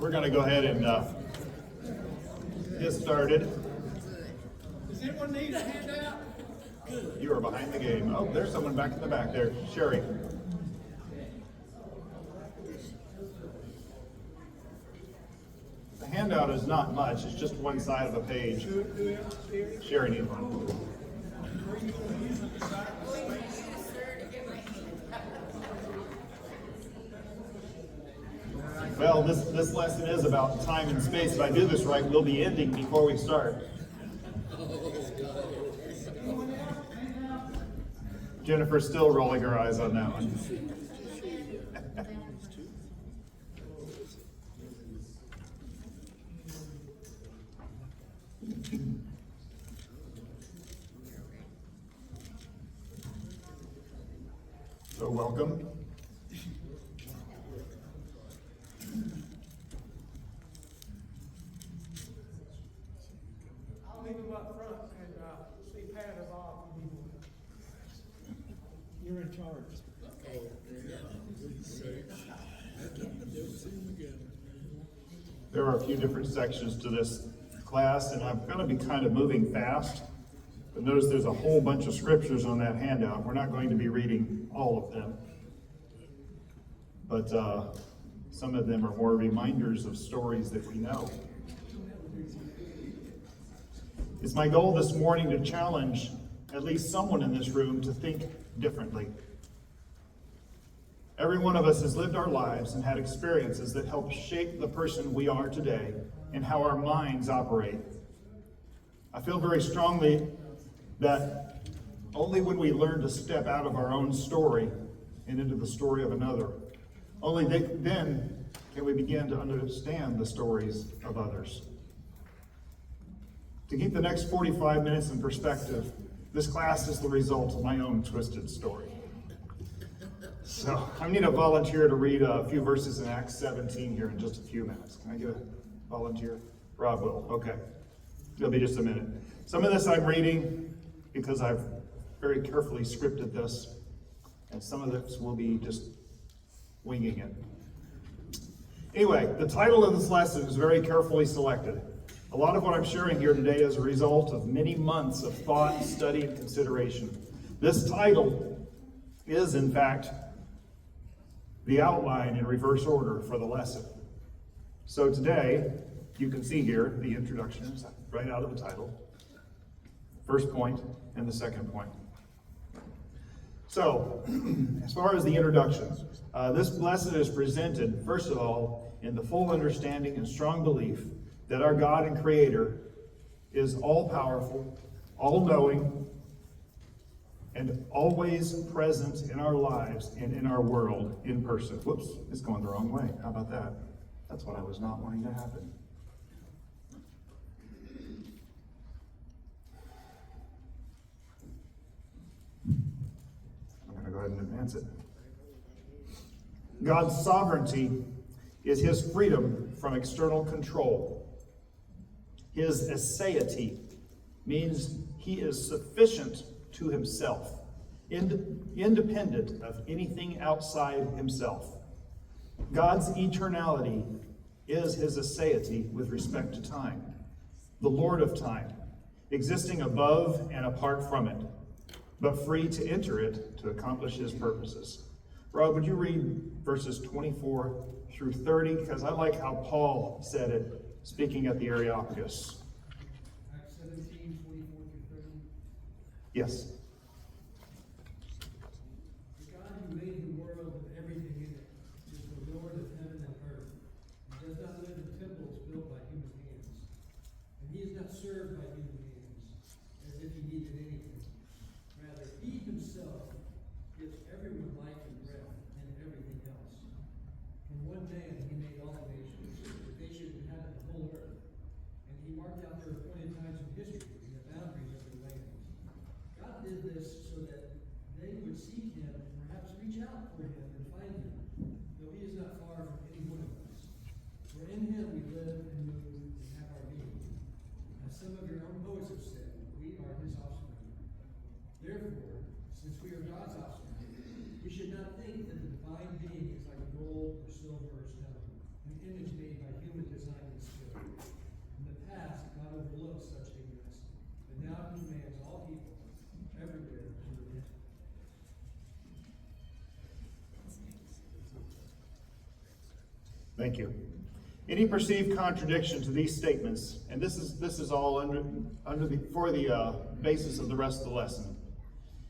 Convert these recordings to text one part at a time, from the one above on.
We're going to go ahead and get started. Does anyone need a handout? You are behind the game. Oh, there's someone back in the back there. Sherry. The handout is not much. It's just one side of a page. Sherry needs one. Well, this lesson is about time and space. If I do this right, we'll be ending before we start. Jennifer's still rolling her eyes on that one. So welcome. I'll leave them up front and see Pat or Bob. You're in charge. There are a few different sections to this class, and I'm going to be kind of moving fast. But notice there's a whole bunch of scriptures on that handout. We're not going to be reading all of them. But some of them are more reminders of stories that we know. It's my goal this morning to challenge at least someone in this room to think differently. Every one of us has lived our lives and had experiences that help shape the person we are today and how our minds operate. I feel very strongly that only when we learn to step out of our own story and into the story of another, only then can we begin to understand the stories of others. To keep the next 45 minutes in perspective, this class is the result of my own twisted story. So I need a volunteer to read a few verses in Acts 17 here in just a few minutes. Can I get a volunteer? Rob will. Okay. It'll be just a minute. Some of this I'm reading because I've very carefully scripted this, and some of this will be just winging it. Anyway, the title of this lesson is very carefully selected. A lot of what I'm sharing here today is a result of many months of thought, study, and consideration. This title is, in fact, the outline in reverse order for the lesson. So today, you can see here the introduction is right out of the title. First point and the second point. So, as far as the introduction, this lesson is presented, first of all, in the full understanding and strong belief that our God and Creator is all-powerful, all-knowing, and always present in our lives and in our world in person. Whoops, it's going the wrong way. How about that? That's what I was not wanting to happen. I'm going to go ahead and advance it. God's sovereignty is His freedom from external control. His aseity means He is sufficient to Himself, independent of anything outside Himself. God's eternality is His aseity with respect to time, the Lord of time, existing above and apart from it, but free to enter it to accomplish His purposes. Rob, would you read verses 24 through 30? Because I like how Paul said it, speaking at the Areopagus. Acts 17, 24 through 30. Yes. The God who made the world and everything in it is the Lord of heaven and earth. He does not live in temples built by human hands. And He is not served by human hands, as if He needed anything. Rather, He Himself gives everyone life and breath and everything else. In one man He made all nations, that they should inhabit the whole earth. And He marked out their appointed times in history and the boundaries of their lands. God did this so that they would seek Him and perhaps reach out for Him and find Him, though He is not far from any one of us. For in Him we live and move and have our being. As some of your own poets have said, we are His offspring. Therefore, since we are God's offspring, we should not think that the divine being is like gold or silver or stone, an image made by human design and skill. In the past, God overlooked such ignorance, but now he demands all people, everywhere, to repent. Thank you. Any perceived contradiction to these statements, and this is all for the basis of the rest of the lesson.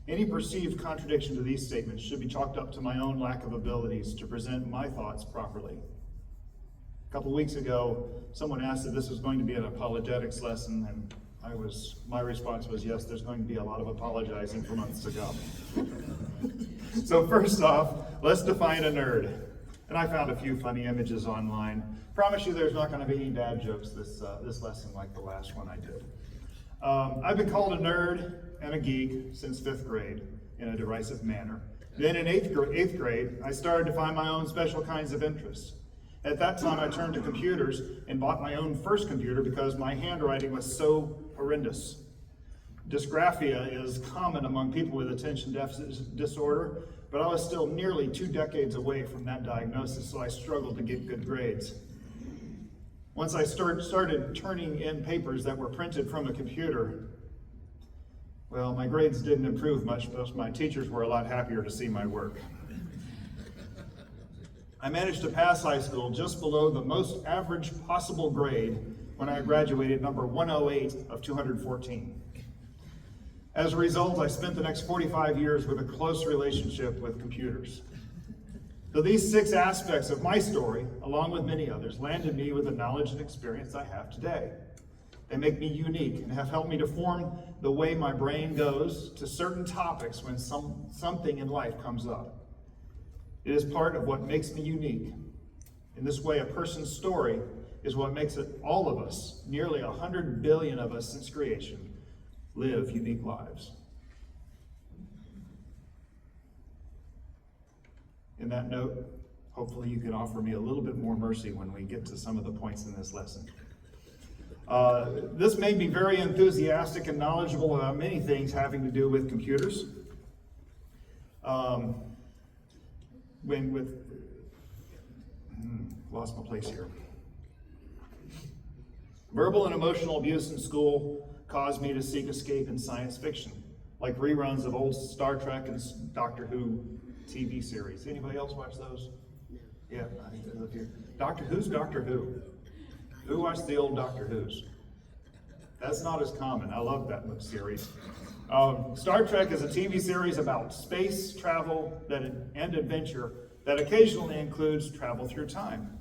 Any perceived contradiction to these statements should be chalked up to my own lack of abilities to present my thoughts properly. A couple weeks ago, someone asked if this was going to be an apologetics lesson, and my response was, yes, there's going to be a lot of apologizing for months to come. So first off, let's define a nerd. And I found a few funny images online. Promise you there's not going to be any dad jokes this lesson like the last one I did. I've been called a nerd and a geek since 5th grade in a derisive manner. Then in 8th grade, I started to find my own special kinds of interests. At that time, I turned to computers and bought my own first computer because my handwriting was so horrendous. Dysgraphia is common among people with attention deficit disorder, but I was still nearly 2 decades away from that diagnosis, so I struggled to get good grades. Once I started turning in papers that were printed from a computer, well, my grades didn't improve much, but my teachers were a lot happier to see my work. I managed to pass high school just below the most average possible grade when I graduated number 108 of 214. As a result, I spent the next 45 years with a close relationship with computers. So these 6 aspects of my story, along with many others, landed me with the knowledge and experience I have today. They make me unique and have helped me to form the way my brain goes to certain topics when something in life comes up. It is part of what makes me unique. In this way, a person's story is what makes it all of us, nearly 100 billion of us since creation, live unique lives. In that note, hopefully you can offer me a little bit more mercy when we get to some of the points in this lesson. This made me very enthusiastic and knowledgeable about many things having to do with computers. Lost my place here. Verbal and emotional abuse in school caused me to seek escape in science fiction, like reruns of old Star Trek and Doctor Who TV series. Anybody else watch those? Yeah, I think they're up here. Who's Doctor Who? Who watched the old Doctor Who's? That's not as common. I love that series. Star Trek is a TV series about space travel and adventure that occasionally includes travel through time.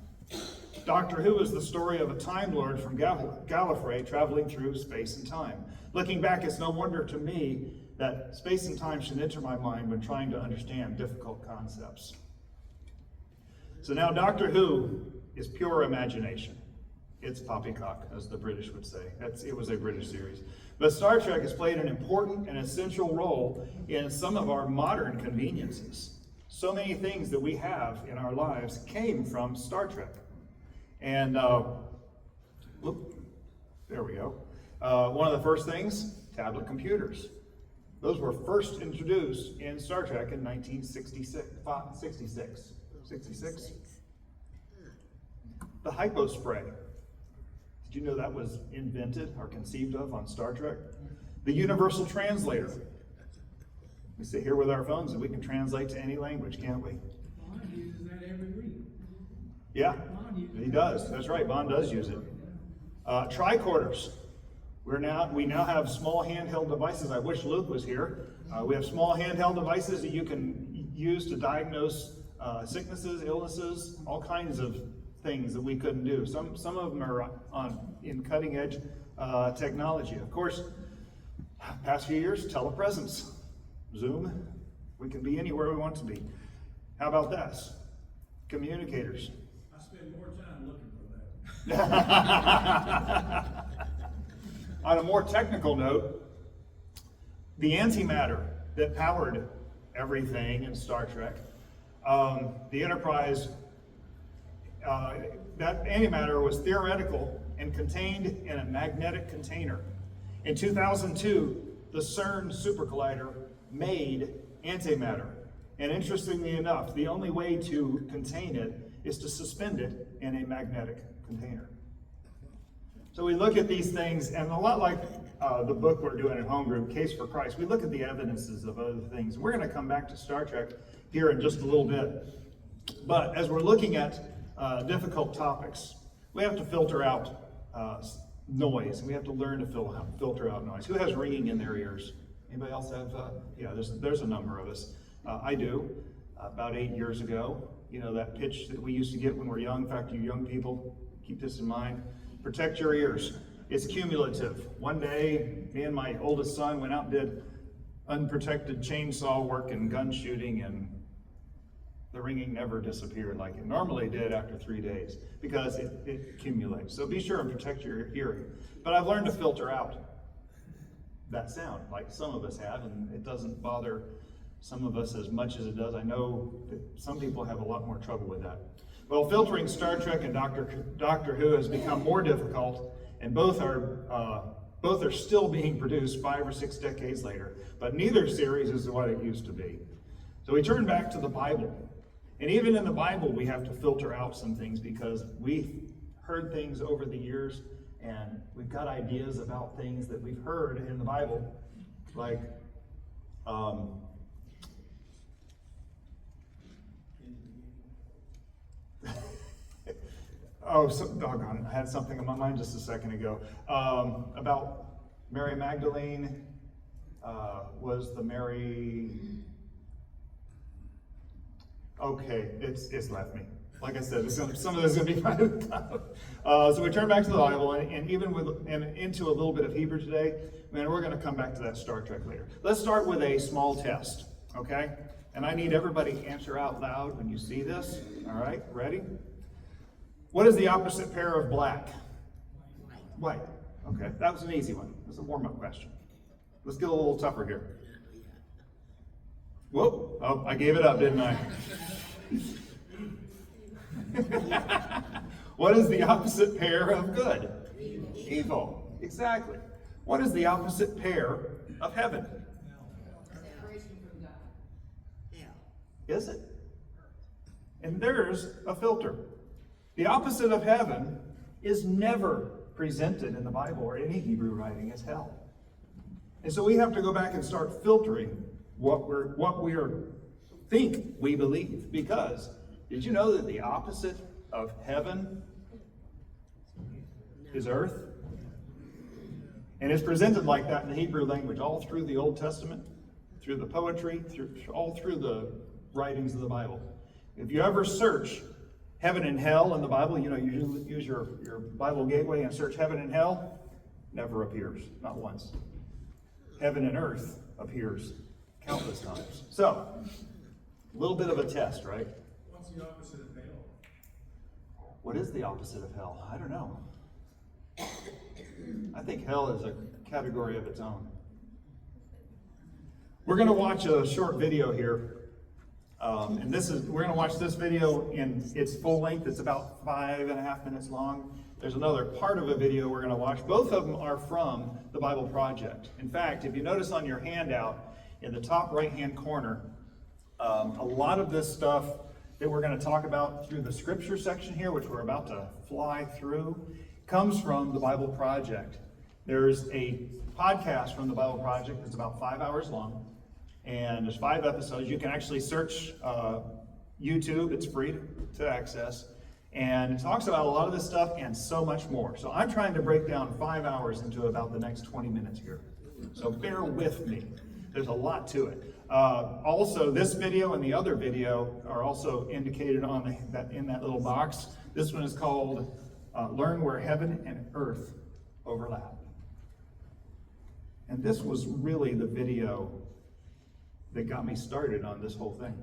Doctor Who is the story of a Time Lord from Gallifrey traveling through space and time. Looking back, it's no wonder to me that space and time should enter my mind when trying to understand difficult concepts. So now Doctor Who is pure imagination. It's poppycock, as the British would say. It was a British series. But Star Trek has played an important and essential role in some of our modern conveniences. So many things that we have in our lives came from Star Trek. And, there we go. One of the first things, tablet computers. Those were first introduced in Star Trek in 1966. 66? The hypo spray. Did you know that was invented or conceived of on Star Trek? The universal translator. We sit here with our phones and we can translate to any language, can't we? Bond uses that every week. Yeah, he does. That's right, Bond does use it. Tricorders. We now have small handheld devices. I wish Luke was here. We have small handheld devices that you can use to diagnose sicknesses, illnesses, all kinds of things that we couldn't do. Some of them are in cutting edge technology. Of course, past few years, telepresence, Zoom. We can be anywhere we want to be. How about this? Communicators. I spend more time looking for that. On a more technical note, the antimatter that powered everything in Star Trek, the Enterprise, that antimatter was theoretical and contained in a magnetic container. In 2002, the CERN Super Collider made antimatter. And interestingly enough, the only way to contain it is to suspend it in a magnetic container. So we look at these things, and a lot like the book we're doing at Home Group, Case for Christ, we look at the evidences of other things. We're going to come back to Star Trek here in just a little bit. But as we're looking at difficult topics, we have to filter out noise. We have to learn to filter out noise. Who has ringing in their ears? Anybody else have? Yeah, there's a number of us. I do. About 8 years ago, you know, that pitch that we used to get when we're young. In fact, you young people, keep this in mind. Protect your ears. It's cumulative. One day, me and my oldest son went out and did unprotected chainsaw work and gun shooting, and the ringing never disappeared like it normally did after 3 days, because it accumulates. So be sure and protect your hearing. But I've learned to filter out that sound, like some of us have, and it doesn't bother some of us as much as it does. I know that some people have a lot more trouble with that. Well, filtering Star Trek and Doctor Who has become more difficult, and both are still being produced 5 or 6 decades later. But neither series is what it used to be. So we turn back to the Bible. And even in the Bible, we have to filter out some things, because we've heard things over the years, and we've got ideas about things that we've heard in the Bible, like doggone, I had something in my mind just a second ago about Mary Magdalene. Was the Mary? Okay, it's left me. Like I said, some of this is going to be kind of tough. So we turn back to the Bible, and even into a little bit of Hebrew today. Man, we're going to come back to that Star Trek later. Let's start with a small test, okay? And I need everybody to answer out loud when you see this. All right, ready? What is the opposite pair of black? White. Okay, that was an easy one. That's a warm-up question. Let's get a little tougher here. Whoop! Oh, I gave it up, didn't I? What is the opposite pair of good? Evil. Exactly. What is the opposite pair of heaven? Separation from God. Hell. Is it? And there's a filter. The opposite of heaven is never presented in the Bible or any Hebrew writing as hell. And so we have to go back and start filtering what we think we believe. Because did you know that the opposite of heaven is earth? And it's presented like that in the Hebrew language all through the Old Testament, through the poetry, all through the writings of the Bible. If you ever search heaven and hell in the Bible, you know, you use your Bible gateway and search heaven and hell, never appears, not once. Heaven and earth appears countless times. So, a little bit of a test, right? What's the opposite of hell? What is the opposite of hell? I don't know. I think hell is a category of its own. We're going to watch a short video here. And we're going to watch this video in its full length. It's about 5.5 minutes long. There's another part of a video we're going to watch. Both of them are from the BibleProject. In fact, if you notice on your handout, in the top right-hand corner, a lot of this stuff that we're going to talk about through the scripture section here, which we're about to fly through, comes from the BibleProject. There's a podcast from the BibleProject that's about 5 hours long. And there's 5 episodes. You can actually search YouTube. It's free to access. And it talks about a lot of this stuff and so much more. So I'm trying to break down 5 hours into about the next 20 minutes here. So bear with me. There's a lot to it. Also, this video and the other video are also indicated on in that little box. This one is called Learn Where Heaven and Earth Overlap. And this was really the video that got me started on this whole thing.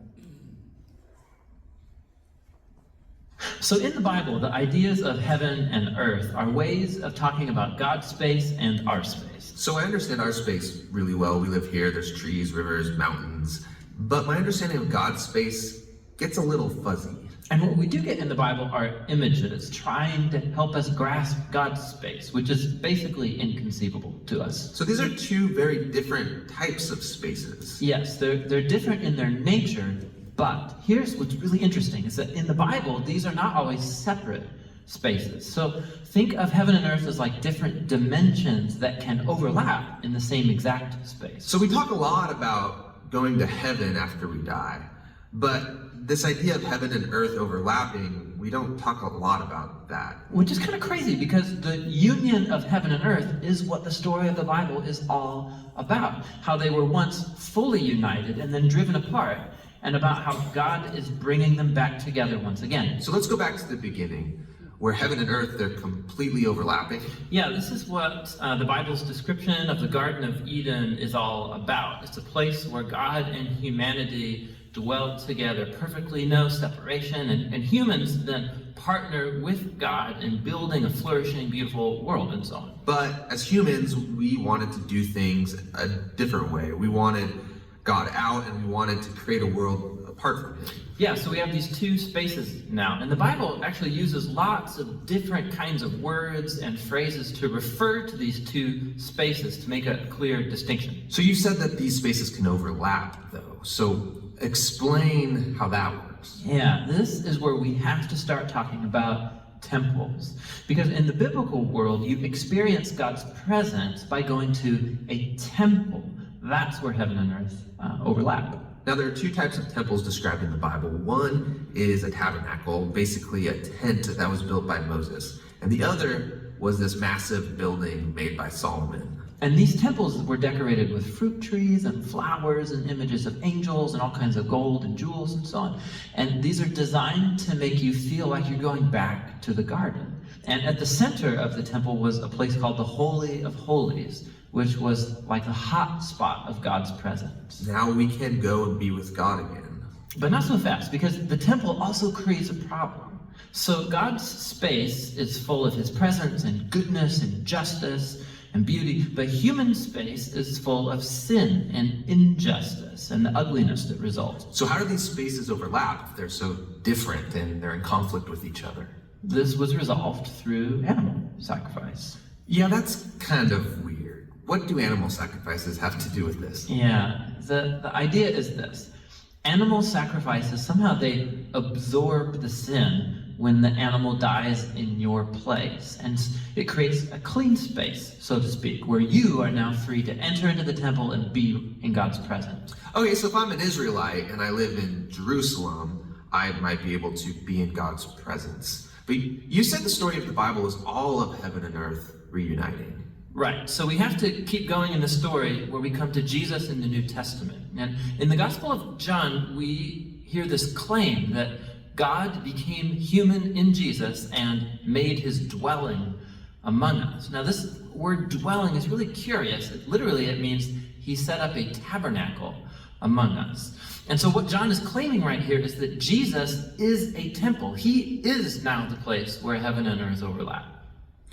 So in the Bible, the ideas of heaven and earth are ways of talking about God's space and our space. So I understand our space really well. We live here, there's trees, rivers, mountains. But my understanding of God's space gets a little fuzzy. And what we do get in the Bible are images trying to help us grasp God's space, which is basically inconceivable to us. So these are two very different types of spaces. Yes, they're different in their nature, But here's what's really interesting is that in the Bible, these are not always separate spaces. So think of heaven and earth as like different dimensions that can overlap in the same exact space. So we talk a lot about going to heaven after we die, but this idea of heaven and earth overlapping, we don't talk a lot about that. Which is kind of crazy because the union of heaven and earth is what the story of the Bible is all about. How they were once fully united and then driven apart, and about how God is bringing them back together once again. So let's go back to the beginning, where heaven and earth, they're completely overlapping. Yeah, this is what the Bible's description of the Garden of Eden is all about. It's a place where God and humanity dwell together perfectly, no separation, and humans then partner with God in building a flourishing, beautiful world and so on. But as humans, we wanted to do things a different way. We wanted God out, and we wanted to create a world apart from him. Yeah, so we have these two spaces now, and the Bible actually uses lots of different kinds of words and phrases to refer to these two spaces to make a clear distinction. So you said that these spaces can overlap, though. So explain how that works. Yeah, this is where we have to start talking about temples. Because in the biblical world, you experience God's presence by going to a temple. That's where heaven and earth overlap. Now, there are two types of temples described in the Bible. One is a tabernacle, basically a tent that was built by Moses. And the other was this massive building made by Solomon. And these temples were decorated with fruit trees and flowers and images of angels and all kinds of gold and jewels and so on. And these are designed to make you feel like you're going back to the garden. And at the center of the temple was a place called the Holy of Holies, which was like the hot spot of God's presence. Now we can go and be with God again. But not so fast, because the temple also creates a problem. So God's space is full of his presence and goodness and justice and beauty, but human space is full of sin and injustice and the ugliness that results. So how do these spaces overlap if they're so different and they're in conflict with each other? This was resolved through animal sacrifice. Yeah, that's kind of weird. What do animal sacrifices have to do with this? Yeah, the idea is this. Animal sacrifices, somehow they absorb the sin when the animal dies in your place. And it creates a clean space, so to speak, where you are now free to enter into the temple and be in God's presence. Okay, so if I'm an Israelite and I live in Jerusalem, I might be able to be in God's presence. But you said the story of the Bible is all of heaven and earth reuniting. Right, so we have to keep going in the story where we come to Jesus in the New Testament. And in the Gospel of John, we hear this claim that God became human in Jesus and made his dwelling among us. Now this word dwelling is really curious. Literally it means he set up a tabernacle among us. And so what John is claiming right here is that Jesus is a temple. He is now the place where heaven and earth overlap.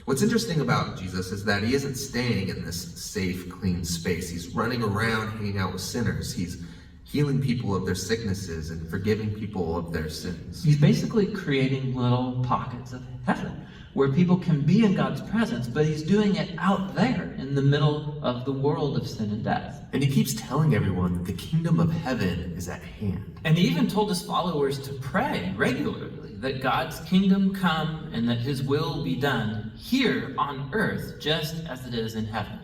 What's interesting about Jesus is that he isn't staying in this safe, clean space. He's running around hanging out with sinners. He's healing people of their sicknesses and forgiving people of their sins. He's basically creating little pockets of heaven where people can be in God's presence, but he's doing it out there in the middle of the world of sin and death. And he keeps telling everyone that the kingdom of heaven is at hand. And he even told his followers to pray regularly that God's kingdom come and that his will be done here on earth just as it is in heaven.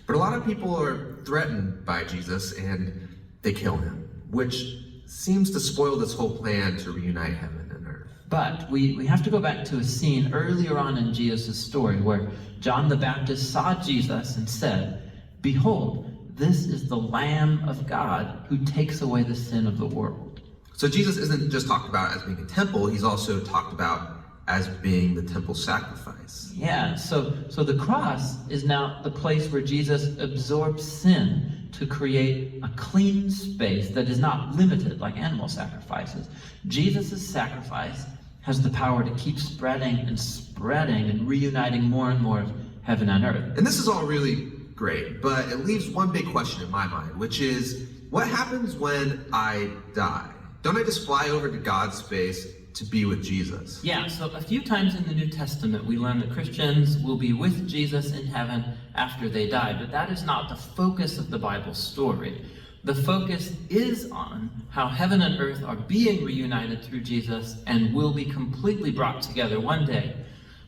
But a lot of people are threatened by Jesus and they kill him, which seems to spoil this whole plan to reunite heaven and earth. But we have to go back to a scene earlier on in Jesus' story where John the Baptist saw Jesus and said, "Behold, this is the Lamb of God who takes away the sin of the world." So Jesus isn't just talked about as being a temple, he's also talked about as being the temple sacrifice. Yeah, so the cross is now the place where Jesus absorbs sin to create a clean space that is not limited like animal sacrifices. Jesus' sacrifice has the power to keep spreading and reuniting more and more of heaven and earth. And this is all really great, but it leaves one big question in my mind, which is, what happens when I die? Don't I just fly over to God's space to be with Jesus? Yeah, so a few times in the New Testament we learn that Christians will be with Jesus in heaven after they die, but that is not the focus of the Bible story. The focus is on how heaven and earth are being reunited through Jesus and will be completely brought together one day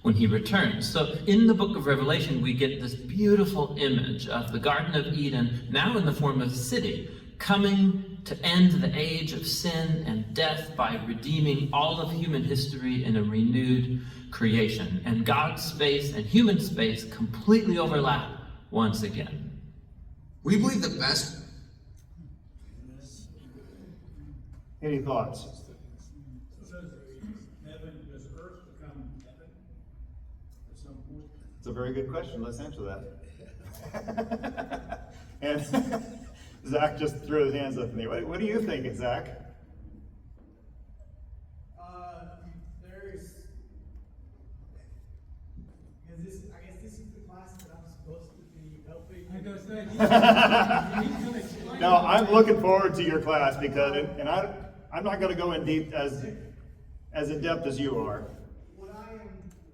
when he returns. So in the book of Revelation, we get this beautiful image of the Garden of Eden, now in the form of a city, coming to end the age of sin and death by redeeming all of human history in a renewed creation. And God's space and human space completely overlap once again. We believe the best. Any thoughts? Does heaven, does earth become heaven at some point? It's a very good question. Let's answer that. And Zach just threw his hands up in the air. What do you think, Zach? I guess this is the class that I'm supposed to be helping. I gotta say, he's gonna explain. No, I'm looking forward to your class because, and I'm not going to go in deep as in depth as you are. What I am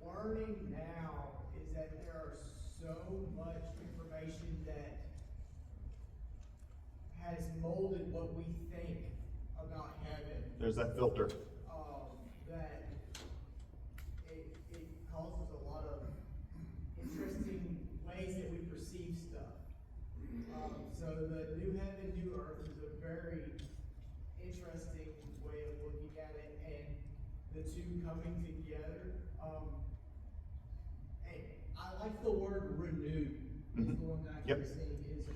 learning now is that there are so much information that has molded what we think about heaven. There's that filter. That it causes a lot of interesting ways that we perceive stuff. So the new heaven, new earth is a very interesting way of looking at it, and the two coming together. And I like the word renewed. Is the one that I'm Yep. seeing is a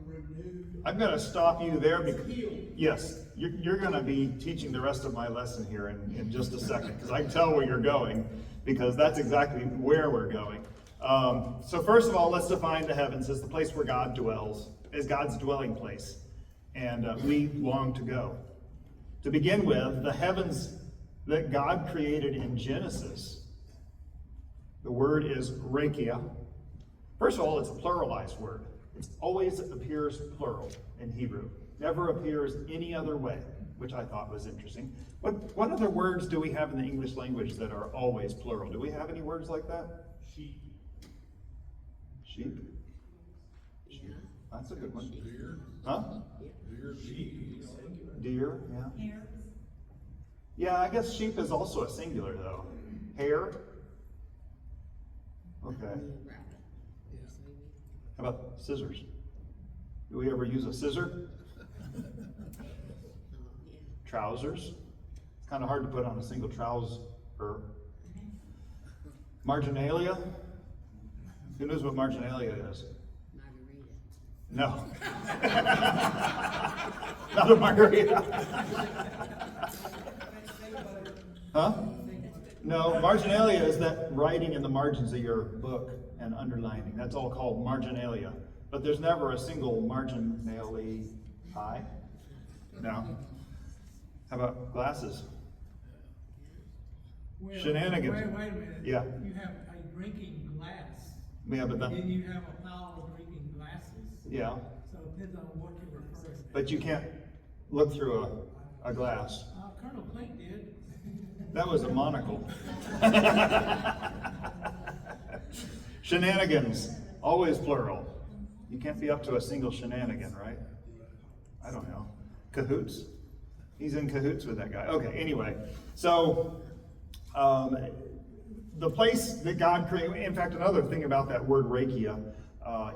renewed. I'm going to stop you there because, Healed. yes, you're going to be teaching the rest of my lesson here in just a second because I can tell where you're going because that's exactly where we're going. So first of all, let's define the heavens as the place where God dwells, as God's dwelling place, and we long to go. To begin with, the heavens that God created in Genesis, the word is rakia. First of all, it's a pluralized word. It always appears plural in Hebrew. Never appears any other way, which I thought was interesting. What other words do we have in the English language that are always plural? Do we have any words like that? Sheep. Sheep? Yeah. That's a good one. Deer. Huh? Deer, sheep. Deer, yeah. Yeah, I guess sheep is also a singular though. Hare? Okay. Rabbit. Yes, maybe. How about scissors? Do we ever use a scissor? Yeah. Trousers? It's kind of hard to put on a single trouser. Marginalia? Who knows what marginalia is? Margarita. No. Not a margarita. Huh? No, marginalia is that writing in the margins of your book and underlining. That's all called marginalia. But there's never a single marginalia. No. How about glasses? Well, Shenanigans. Wait a minute. Yeah. You have a drinking glass. Yeah, but Then that, you have a pile of drinking glasses. yeah. So it depends on what you're referring to. But you can't look through a glass. Colonel Clink did. That was a monocle. Shenanigans, always plural. You can't be up to a single shenanigan, right? I don't know. Cahoots? He's in cahoots with that guy. Okay, anyway. So, the place that God created, in fact, another thing about that word rakia,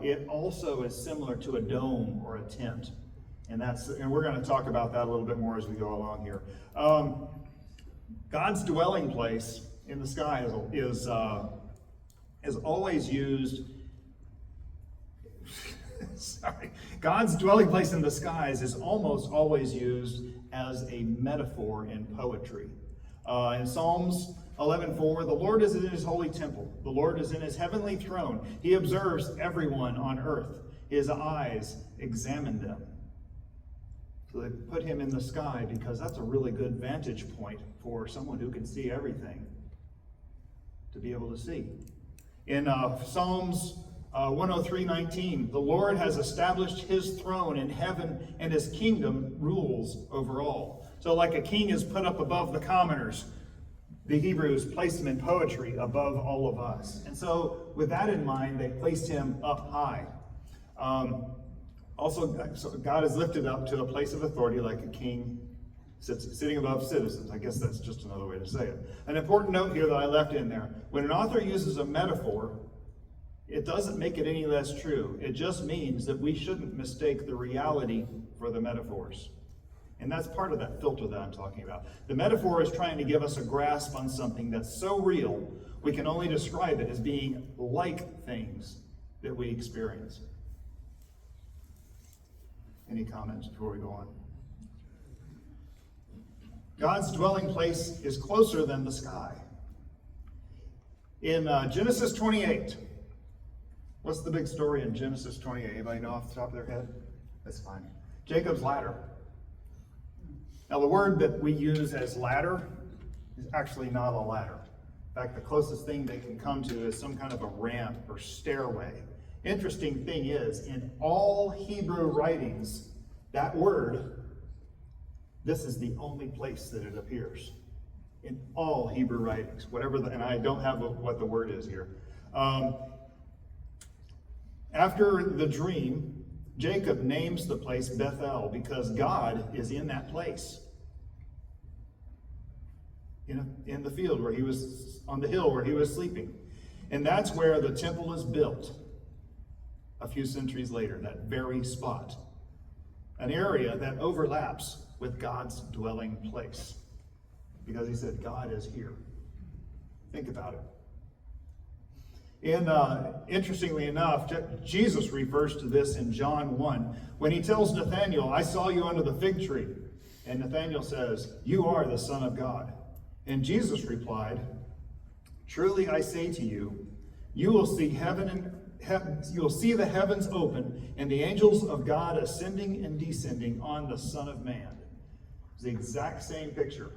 it also is similar to a dome or a tent. And we're going to talk about that a little bit more as we go along here. God's dwelling place in the sky is always used. Sorry. God's dwelling place in the skies is almost always used as a metaphor in poetry. In Psalms 11:4, the Lord is in his holy temple. The Lord is in his heavenly throne. He observes everyone on earth. His eyes examine them. So they put him in the sky because that's a really good vantage point for someone who can see everything to be able to see. In Psalms 103:19, the Lord has established his throne in heaven and his kingdom rules over all. So like a king is put up above the commoners, the Hebrews placed him in poetry above all of us. And so with that in mind, they placed him up high. Also, so God is lifted up to a place of authority like a king sitting above citizens. I guess that's just another way to say it. An important note here that I left in there. When an author uses a metaphor, it doesn't make it any less true. It just means that we shouldn't mistake the reality for the metaphors. And that's part of that filter that I'm talking about. The metaphor is trying to give us a grasp on something that's so real, we can only describe it as being like things that we experience. Any comments before we go on? God's dwelling place is closer than the sky. In Genesis 28, what's the big story in Genesis 28? Anybody know off the top of their head? That's fine. Jacob's ladder. Now, the word that we use as ladder is actually not a ladder. In fact, the closest thing they can come to is some kind of a ramp or stairway. Interesting thing is, in all Hebrew writings, that word, this is the only place that it appears. In all Hebrew writings, and I don't have what the word is here. After the dream, Jacob names the place Bethel because God is in that place. In the field where he was, on the hill where he was sleeping. And that's where the temple is built a few centuries later, that very spot. An area that overlaps with God's dwelling place. Because he said, God is here. Think about it. And interestingly enough, Jesus refers to this in John 1 when he tells Nathanael, I saw you under the fig tree. And Nathanael says, you are the Son of God. And Jesus replied, truly I say to you, you will see you will see the heavens open and the angels of God ascending and descending on the Son of Man. It's the exact same picture.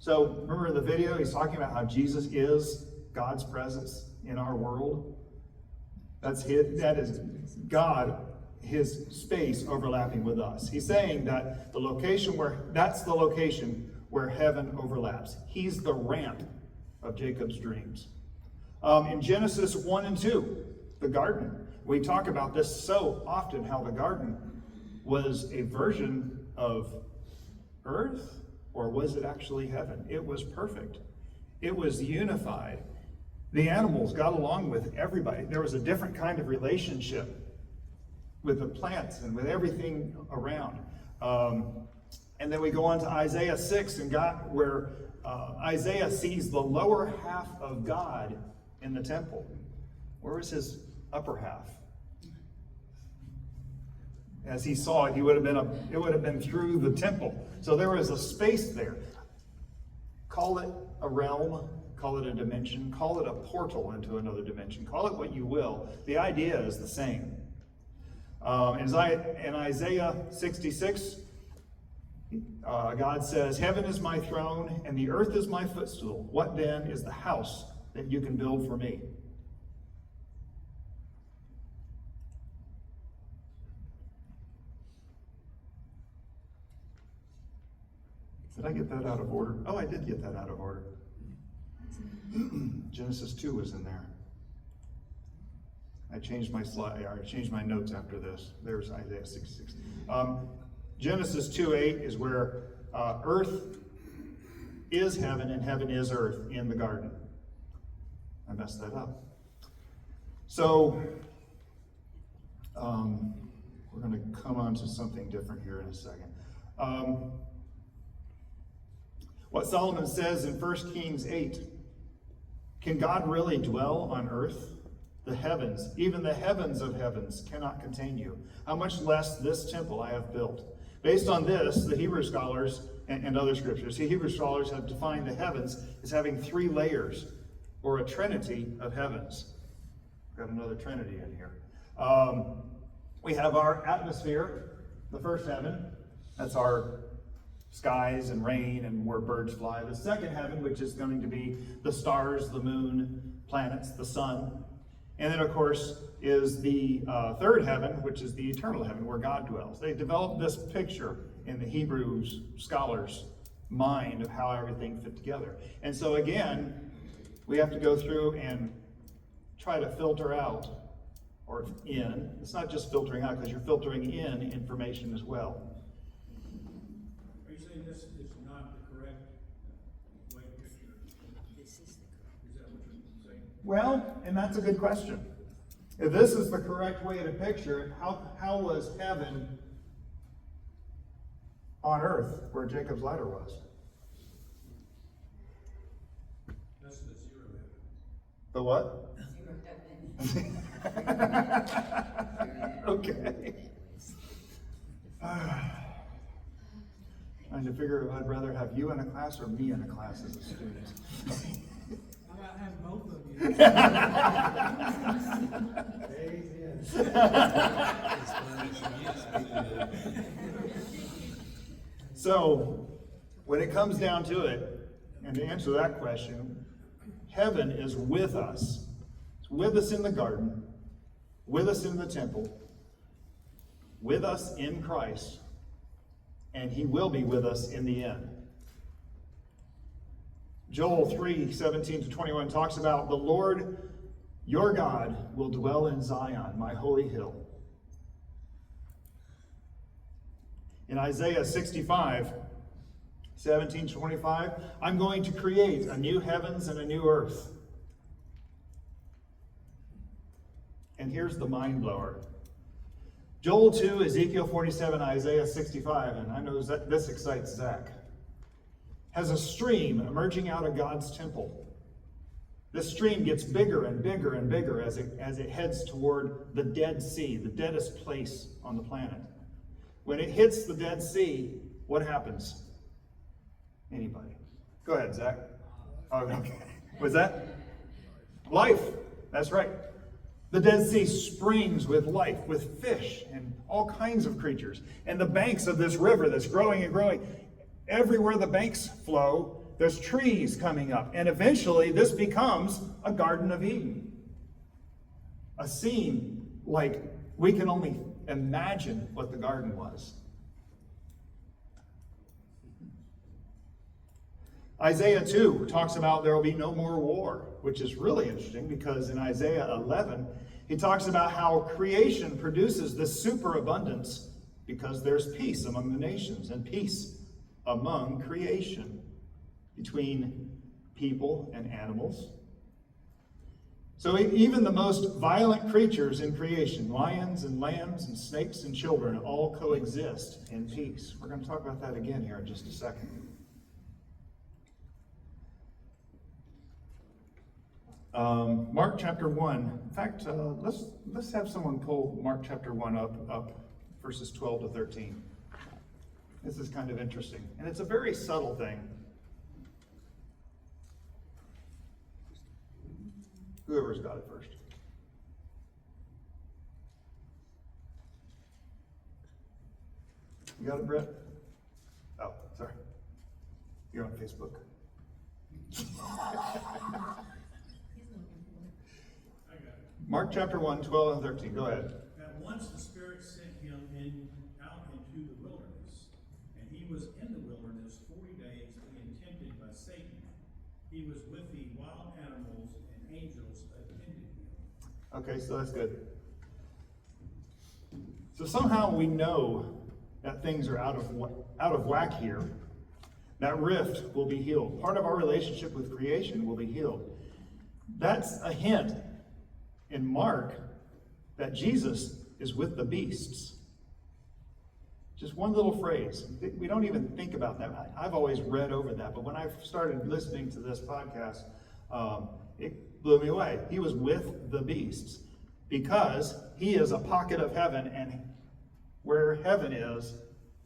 So remember in the video, he's talking about how Jesus is God's presence in our world. That is God, his space overlapping with us. He's saying that that's the location where heaven overlaps. He's the ramp of Jacob's dreams. In Genesis 1 and 2, the garden, we talk about this so often, how the garden was a version of earth, or was it actually heaven? It was perfect. It was unified. The animals got along with everybody. There was a different kind of relationship with the plants and with everything around. And then we go on to Isaiah 6, and where Isaiah sees the lower half of God in the temple. Where was his upper half? As he saw it, it would have been through the temple. So there was a space there. Call it a realm, call it a dimension, call it a portal into another dimension, call it what you will. The idea is the same. In Isaiah 66, God says, heaven is my throne and the earth is my footstool. What then is the house that you can build for me? Did I get that out of order? Oh, I did get that out of order. Genesis 2 was in there. I changed my slide. I changed my notes after this. There's Isaiah 66. Genesis 2:8 is where earth is heaven and heaven is earth in the garden. I messed that up. So we're going to come on to something different here in a second. What Solomon says in 1 Kings 8, can God really dwell on earth? The heavens, even the heavens of heavens, cannot contain you. How much less this temple I have built. Based on this, the Hebrew scholars and other scriptures, the Hebrew scholars have defined the heavens as having 3 layers, or a trinity of heavens. Got another trinity in here. We have our atmosphere, the first heaven. That's our skies and rain and where birds fly. The second heaven, which is going to be the stars, the moon, planets, the sun. And then, of course, is the third heaven, which is the eternal heaven, where God dwells. They developed this picture in the Hebrew scholars' mind of how everything fit together. And so, again, we have to go through and try to filter out or in. It's not just filtering out, because you're filtering in information as well. Are you saying this is not the correct way to picture? This is the correct. Is that what you're saying? Well, and that's a good question. If this is the correct way to picture it, how was heaven on earth where Jacob's ladder was? That's the zero heaven. The what? Zero heaven. Okay. Trying to figure if I'd rather have you in a class or me in a class as a student. How about have both of you? So, when it comes down to it, and to answer that question, heaven is with us. It's with us in the garden, with us in the temple, with us in Christ, and he will be with us in the end. Joel 3:17-21 talks about the Lord your God will dwell in Zion, my holy hill. In Isaiah 65:17-25, I'm going to create a new heavens and a new earth. And here's the mind blower. Joel 2, Ezekiel 47, Isaiah 65, and I know that this excites Zach, has a stream emerging out of God's temple. This stream gets bigger and bigger and bigger as it heads toward the Dead Sea, the deadest place on the planet. When it hits the Dead Sea, what happens? Anybody? Go ahead, Zach. Oh, okay. Was that? Life. That's right. The Dead Sea springs with life, with fish and all kinds of creatures. And the banks of this river that's growing and growing, everywhere the banks flow, there's trees coming up. And eventually this becomes a Garden of Eden. A scene like we can only imagine what the garden was. Isaiah 2 talks about there will be no more war, which is really interesting because in Isaiah 11, he talks about how creation produces this superabundance because there's peace among the nations and peace among creation between people and animals. So even the most violent creatures in creation, lions and lambs and snakes and children, all coexist in peace. We're going to talk about that again here in just a second. Mark chapter 1. In fact, let's have someone pull Mark chapter 1 up verses 12 to 13. This is kind of interesting. And it's a very subtle thing. Whoever's got it first. You got it, Brett? Oh, sorry. You're on Facebook. Mark chapter 1, 12 and 13. Go ahead. At once the Spirit sent him out into the wilderness, and he was in the wilderness 40 days being tempted by Satan. He was with the wild animals, and angels attended him. Okay, so that's good. So somehow we know that things are out of whack here. That rift will be healed. Part of our relationship with creation will be healed. That's a hint in Mark that Jesus is with the beasts. Just one little phrase. We don't even think about that. I've always read over that, but when I started listening to this podcast, it blew me away. He was with the beasts because he is a pocket of heaven, and where heaven is,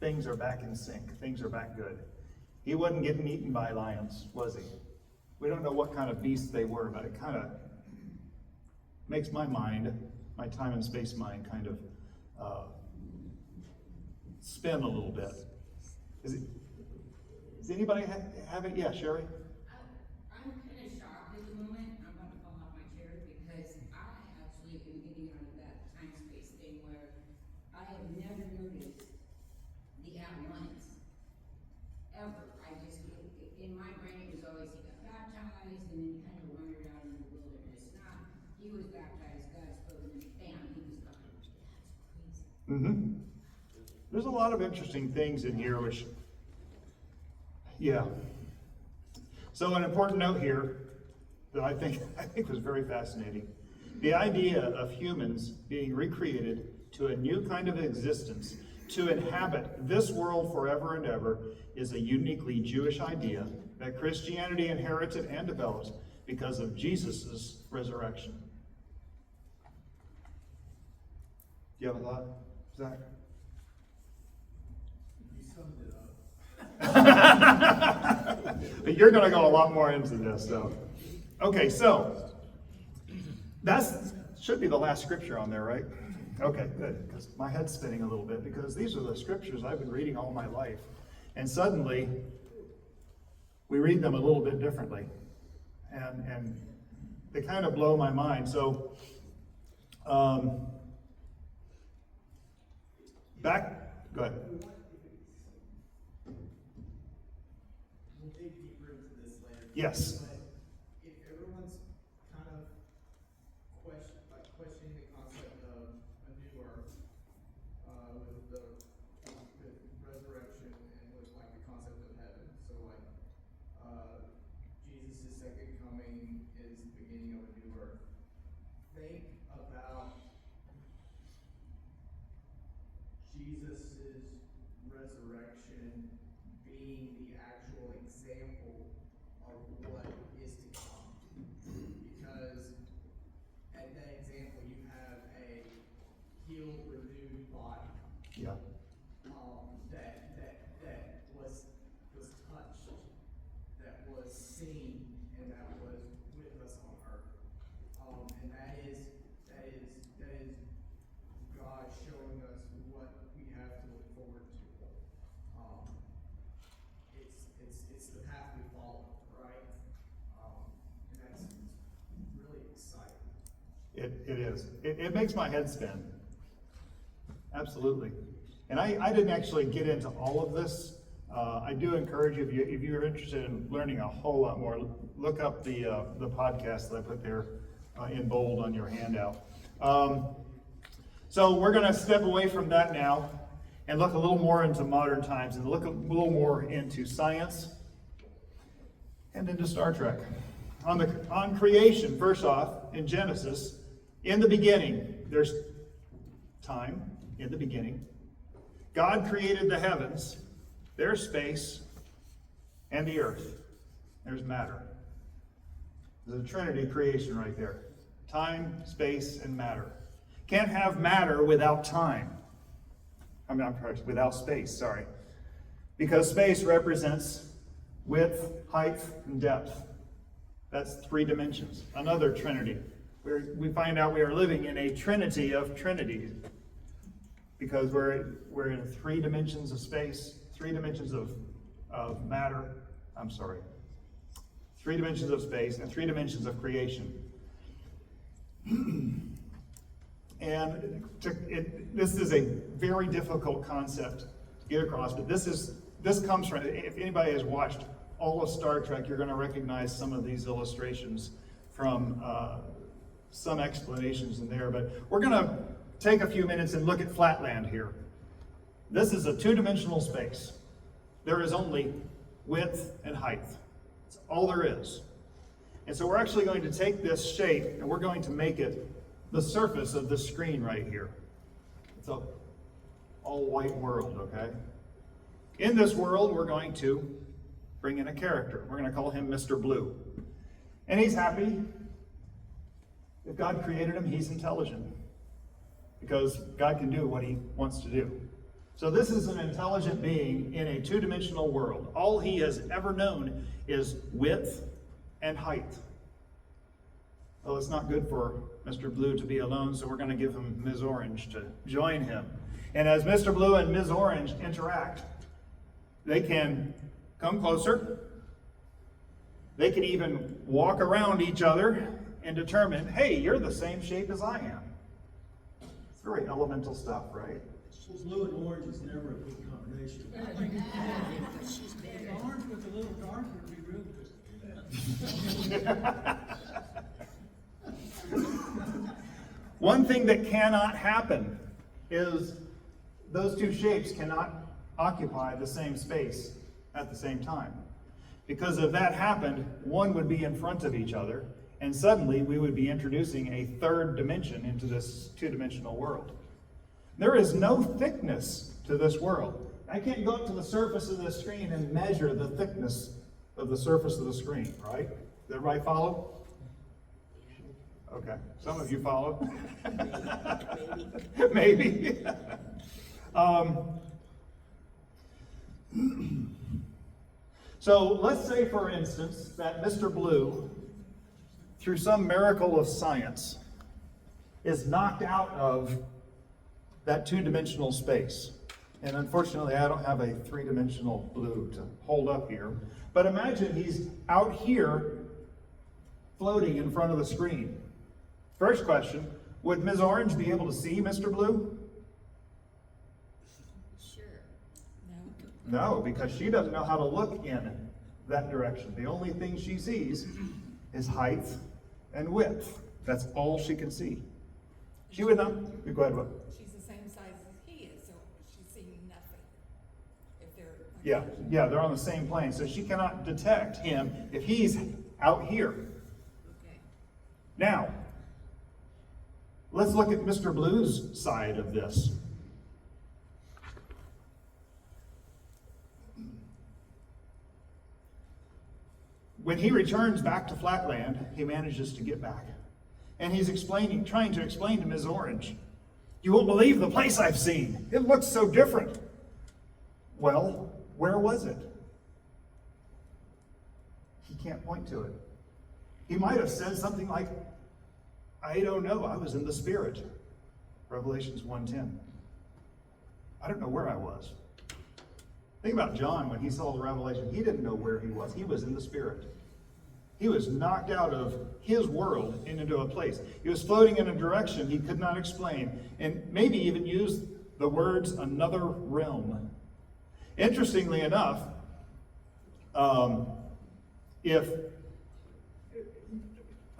things are back in sync. Things are back good. He wasn't getting eaten by lions, was he? We don't know what kind of beasts they were, but it kind of makes my mind, my time and space mind, kind of spin a little bit. Does anybody have it? Yeah, Sherry? I'm kind of shocked at the moment. I'm about to fall off my chair because I actually am getting out of that time space thing where I have never noticed the at once ever. I just, in my brain, it was always he got baptized and then he kind of wandered out in the wilderness. Not, he was baptized, God spoke, and then bam, There's a lot of interesting things in here, which, yeah. So an important note here that I think was very fascinating. The idea of humans being recreated to a new kind of existence, to inhabit this world forever and ever, is a uniquely Jewish idea that Christianity inherited and developed because of Jesus' resurrection. Do you have a thought, Zach? You summed it up. But you're going to go a lot more into this, though. Okay, so that's should be the last scripture on there, right? Okay, good, because my head's spinning a little bit, because these are the scriptures I've been reading all my life. And suddenly, we read them a little bit differently. And they kind of blow my mind. So, go ahead. We'll dig deeper into this later. Yes. But if everyone's kind of questioning the concept of a new earth, with resurrection and with like the concept of heaven. So like Jesus' second coming is the beginning of a new earth. Think about Jesus' resurrection being the actual example of what is to come. Because at that example, you have a healed, renewed body Yeah. that was touched, that was seen, and that was with us on earth. And that is God showing us what we have to look forward to. It's the path we follow, right? And that's really exciting. It is. It makes my head spin. Absolutely. And I didn't actually get into all of this. I do encourage you, if you're interested in learning a whole lot more, look up the podcast that I put there in bold on your handout. So we're going to step away from that now and look a little more into modern times and look a little more into science and into Star Trek. On creation, first off, in Genesis, in the beginning, there's time, in the beginning. God created the heavens, there's space, and the earth. There's matter. There's a Trinity creation right there. Time, space, and matter. Can't have matter without time. Without space, sorry. Because space represents width, height, and depth. That's 3 dimensions. Another Trinity. We find out we are living in a trinity of trinities. Because we're in 3 dimensions of space, 3 dimensions of matter. 3 dimensions of space and 3 dimensions of creation. And this is a very difficult concept to get across, but this comes from, if anybody has watched all of Star Trek, you're going to recognize some of these illustrations from some explanations in there. But we're going to take a few minutes and look at Flatland here. This is a 2-dimensional space. There is only width and height. That's all there is. And so we're actually going to take this shape and we're going to make it the surface of the screen right here. It's a all-white world, okay? In this world, we're going to bring in a character. We're going to call him Mr. Blue. And he's happy. If God created him, he's intelligent. Because God can do what he wants to do. So this is an intelligent being in a 2-dimensional world. All he has ever known is width and height. Well, it's not good for Mr. Blue to be alone, so we're going to give him Ms. Orange to join him. And as Mr. Blue and Ms. Orange interact, they can come closer. They can even walk around each other and determine, hey, you're the same shape as I am. It's very elemental stuff, right? Blue and orange is never a good combination. Orange with a little dark would be real good. One thing that cannot happen is those two shapes cannot occupy the same space at the same time. Because if that happened, one would be in front of each other, and suddenly we would be introducing a third dimension into this two-dimensional world. There is no thickness to this world. I can't go up to the surface of the screen and measure the thickness of the surface of the screen, right? Does everybody follow? Okay, some of you follow. Maybe. So let's say, for instance, that Mr. Blue, through some miracle of science, is knocked out of that two-dimensional space. And unfortunately, I don't have a three-dimensional blue to hold up here. But imagine he's out here floating in front of the screen. First question, would Ms. Orange be able to see Mr. Blue? Sure. No, because she doesn't know how to look in that direction. The only thing she sees is height and width. That's all she can see. She would not. Go ahead, what? She's the same size as he is, so she's seeing nothing. If they're Yeah, they're on the same plane. So she cannot detect him if he's out here. Okay. Now, let's look at Mr. Blue's side of this. When he returns back to Flatland, he manages to get back. And he's trying to explain to Ms. Orange, you won't believe the place I've seen. It looks so different. Well, where was it? He can't point to it. He might have said something like, I don't know, I was in the Spirit. Revelations 1:10. I don't know where I was. Think about John when he saw the revelation. He didn't know where he was. He was in the Spirit. He was knocked out of his world and into a place. He was floating in a direction he could not explain, and maybe even used the words another realm. Interestingly enough, if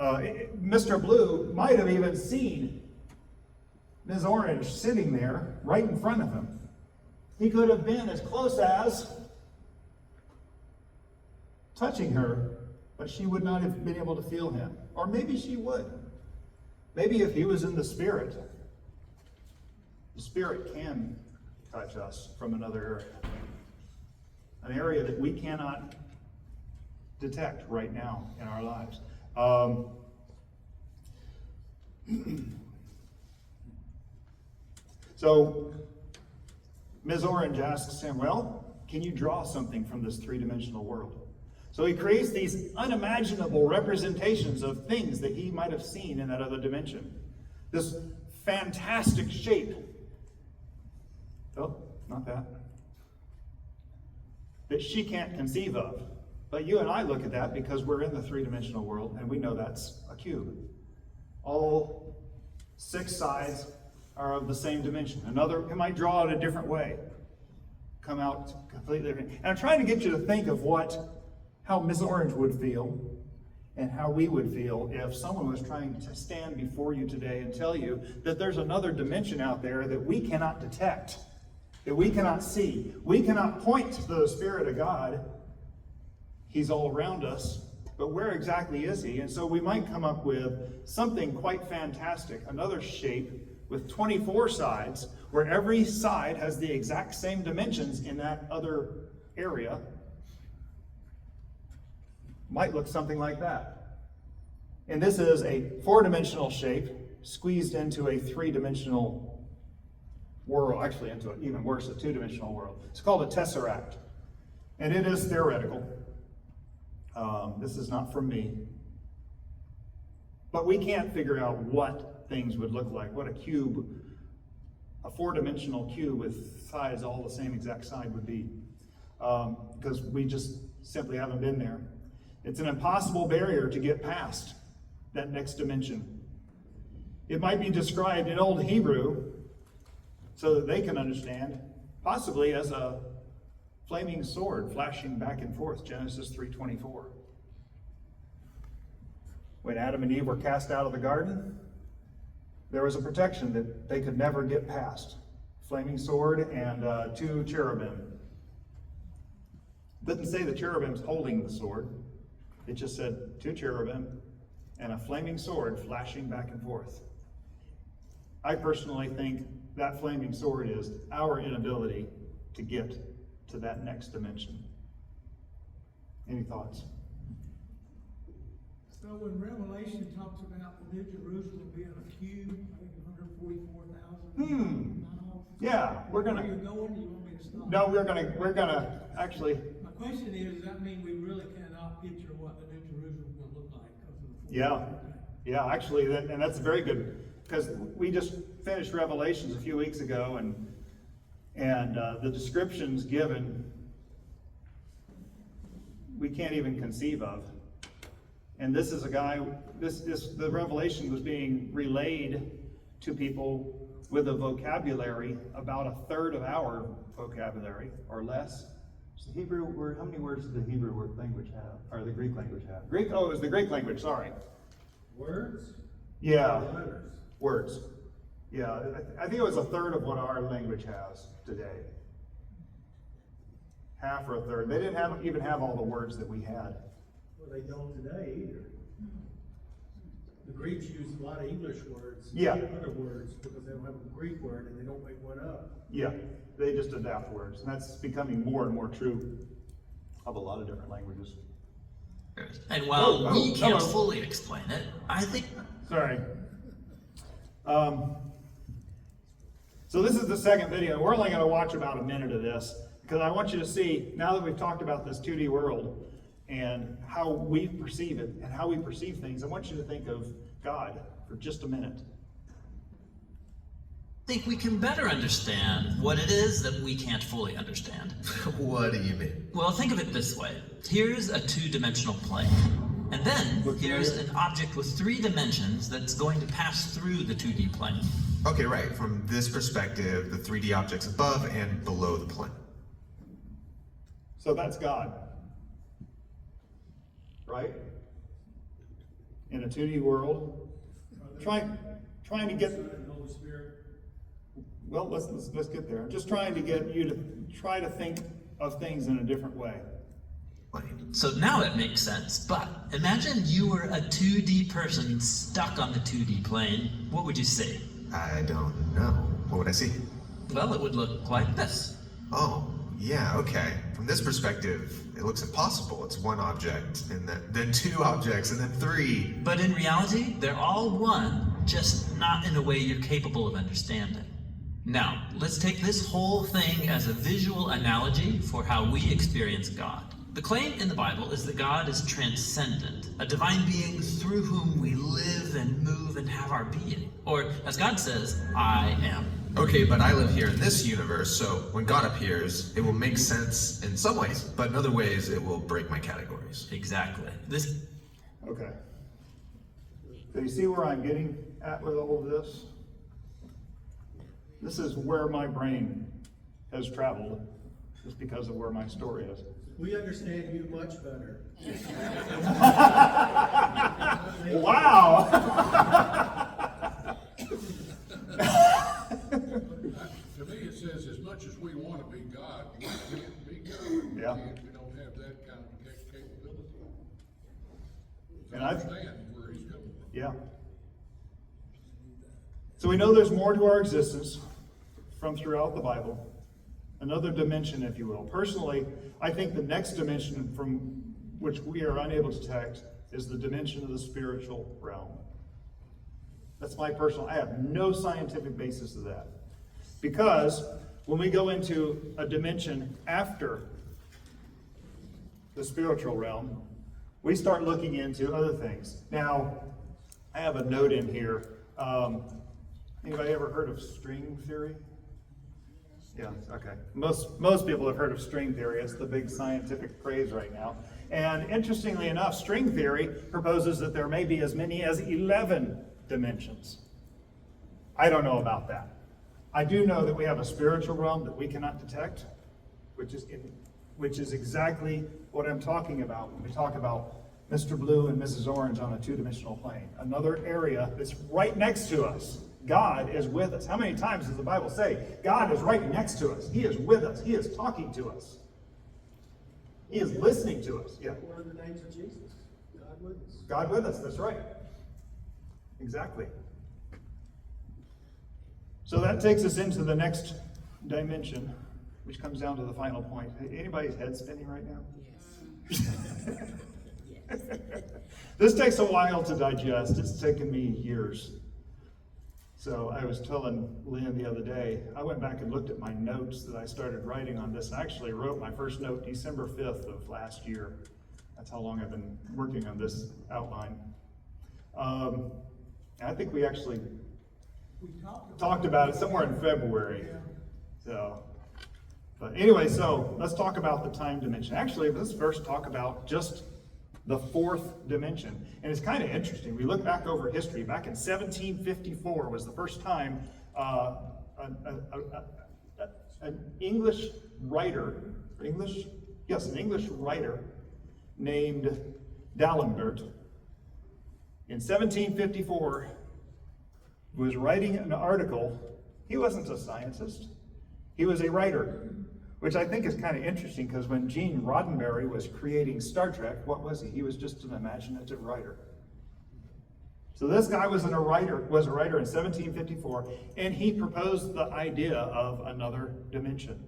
Mr. Blue might have even seen Ms. Orange sitting there right in front of him. He could have been as close as touching her, but she would not have been able to feel him. Or maybe she would. Maybe if he was in the Spirit can touch us from another area. An area that we cannot detect right now in our lives. So, Ms. Orange asks him, well, can you draw something from this three-dimensional world? So he creates these unimaginable representations of things that he might have seen in that other dimension. This fantastic shape. Oh, not that. That she can't conceive of. But you and I look at that because we're in the three-dimensional world and we know that's a cube. All 6 sides are of the same dimension. He might draw it a different way. Come out completely different. And I'm trying to get you to think of how Ms. Orange would feel and how we would feel if someone was trying to stand before you today and tell you that there's another dimension out there that we cannot detect, that we cannot see. We cannot point to the Spirit of God. He's all around us, but where exactly is he? And so we might come up with something quite fantastic, another shape with 24 sides, where every side has the exact same dimensions in that other area. Might look something like that. And this is a 4-dimensional shape squeezed into a 3-dimensional world, actually into an even worse, a 2-dimensional world. It's called a tesseract. And it is theoretical. This is not from me. But we can't figure out what things would look like, what a 4-dimensional cube with sides all the same exact side would be. Because we just simply haven't been there. It's an impossible barrier to get past that next dimension. It might be described in Old Hebrew so that they can understand, possibly as a flaming sword flashing back and forth, Genesis 3:24. When Adam and Eve were cast out of the garden, there was a protection that they could never get past. flaming sword and 2 cherubim. It didn't say the cherubim's holding the sword. It just said 2 cherubim and a flaming sword flashing back and forth. I personally think that flaming sword is our inability to get to that next dimension. Any thoughts? So when Revelation talks about the New Jerusalem being a cube, I think 144,000 miles. Yeah, we're gonna. Where you're going, you want me to stop? No, we're gonna actually. My question is, does that mean we really cannot picture what the New Jerusalem will look like? Because of the Yeah, actually, and that's very good, because we just finished Revelations a few weeks ago, and the descriptions given, we can't even conceive of. And this is a guy, the revelation was being relayed to people with a vocabulary about a third of our vocabulary, or less. So the Hebrew word, how many words does the Hebrew word language have, or the Greek language have? It was the Greek language, sorry. Words? Yeah, Letters. words. Yeah, I think it was a third of what our language has today. Half or a third. They didn't even have all the words that we had. Well, they don't today either. The Greeks use a lot of English words. Yeah. Other words, because they don't have a Greek word and they don't make one up. Yeah, they just adapt words. And that's becoming more and more true of a lot of different languages. And while we can't hello. fully explain it, I think Sorry. So this is the second video. We're only going to watch about a minute of this, because I want you to see, now that we've talked about this 2D world and how we perceive it and how we perceive things, I want you to think of God for just a minute. I think we can better understand what it is that we can't fully understand. What do you mean? Well, think of it this way. Here's a 2-dimensional plane. And then here's an object with 3 dimensions that's going to pass through the 2D plane. Okay, right. From this perspective, the 3D objects above and below the plane. So that's God. Right? In a 2D world. Trying to get... Son and Holy Spirit. Well, let's get there. I'm just trying to get you to try to think of things in a different way. So now it makes sense, but imagine you were a 2D person stuck on the 2D plane. What would you see? I don't know. What would I see? Well, it would look like this. Oh, yeah, okay. From this perspective, it looks impossible. It's 1 object, and then 2 objects, and then 3. But in reality, they're all one, just not in a way you're capable of understanding. Now, let's take this whole thing as a visual analogy for how we experience God. The claim in the Bible is that God is transcendent, a divine being through whom we live and move and have our being. Or, as God says, I am. Okay, but I live here in this universe, so when God appears, it will make sense in some ways, but in other ways, it will break my categories. Exactly. Okay. So you see where I'm getting at with all of this? This is where my brain has traveled, just because of where my story is. We understand you much better. Wow! To me, it says as much as we want to be God, we can't be God. Yeah. We don't have that kind of capability. And I I've- understand where he's coming from. Yeah. So we know there's more to our existence from throughout the Bible. Another dimension, if you will. Personally, I think the next dimension from which we are unable to detect is the dimension of the spiritual realm. That's my personal, I have no scientific basis to that. Because when we go into a dimension after the spiritual realm, we start looking into other things. Now, I have a note in here. Anybody ever heard of string theory? Yeah, okay. Most people have heard of string theory. It's the big scientific craze right now. And interestingly enough, string theory proposes that there may be as many as 11 dimensions. I don't know about that. I do know that we have a spiritual realm that we cannot detect, which is exactly what I'm talking about when we talk about Mr. Blue and Mrs. Orange on a 2-dimensional plane. Another area that's right next to us God is with us. How many times does the Bible say God is right next to us? He is with us. He is talking to us. He is listening to us. Yeah. One of the names of Jesus, God with us. God with us, that's right. Exactly. So that takes us into the next dimension, which comes down to the final point. Anybody's head spinning right now? Yes. This takes a while to digest. It's taken me years. So I was telling Lynn the other day, I went back and looked at my notes that I started writing on this. I actually wrote my first note December 5th of last year. That's how long I've been working on this outline. I think we actually We talked about it somewhere in February. So, but anyway, so let's talk about the time dimension. Actually, let's first talk about just the fourth dimension. And it's kind of interesting. We look back over history. Back in 1754 was the first time an English writer named D'Alembert in 1754 was writing an article. He wasn't a scientist. He was a writer, which I think is kind of interesting because when Gene Roddenberry was creating Star Trek, what was he? He was just an imaginative writer. So this guy was a writer in 1754, and he proposed the idea of another dimension.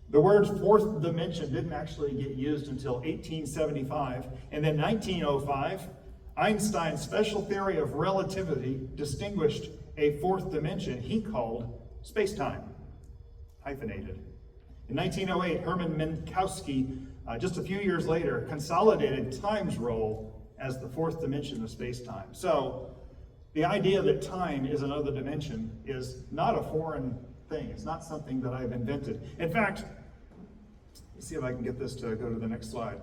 The word fourth dimension didn't actually get used until 1875, and then 1905, Einstein's special theory of relativity distinguished a fourth dimension he called space-time, hyphenated. In 1908, Hermann Minkowski, just a few years later, consolidated time's role as the fourth dimension of space-time. So the idea that time is another dimension is not a foreign thing. It's not something that I've invented. In fact, let's see if I can get this to go to the next slide.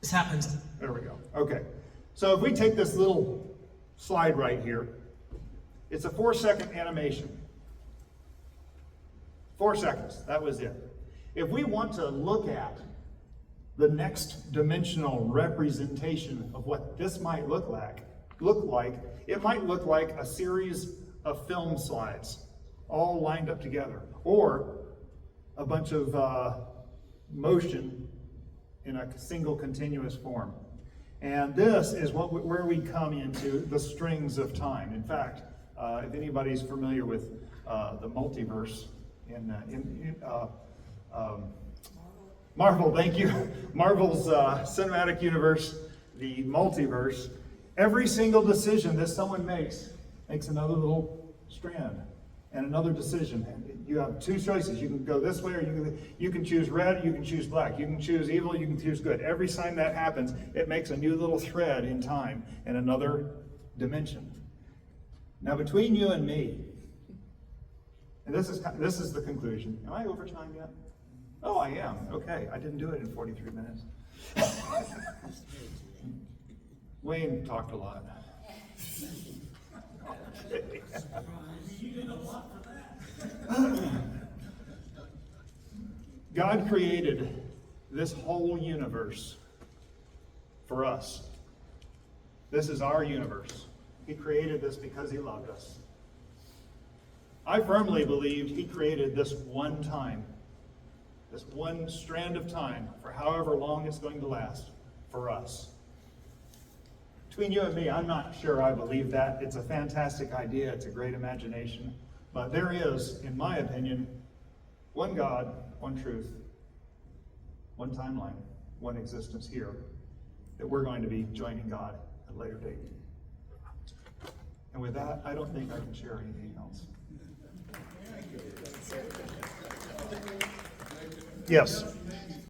This happens. There we go. Okay. So if we take this little slide right here, it's a 4-second animation. 4 seconds, that was it. If we want to look at the next dimensional representation of what this might look like, it might look like a series of film slides all lined up together, or a bunch of motion in a single continuous form. And this is where we come into the strings of time. In fact, if anybody's familiar with the multiverse in Marvel, thank you. Marvel's cinematic universe, the multiverse. Every single decision that someone makes another little strand, and another decision. You have two choices. You can go this way, or you can choose red, you can choose black. You can choose evil, you can choose good. Every time that happens, it makes a new little thread in time and another dimension. Now, between you and me, and this is the conclusion. Am I over time yet? Oh, I am. Okay, I didn't do it in 43 minutes. Wayne talked a lot. You did a lot for that. God created this whole universe for us. This is our universe. He created this because he loved us. I firmly believed he created this one time, this one strand of time, for however long it's going to last, for us. Between you and me, I'm not sure I believe that. It's a fantastic idea. It's a great imagination. But there is, in my opinion, one God, one truth, one timeline, one existence here, that we're going to be joining God at a later date. And with that, I don't think I can share anything else. Yes.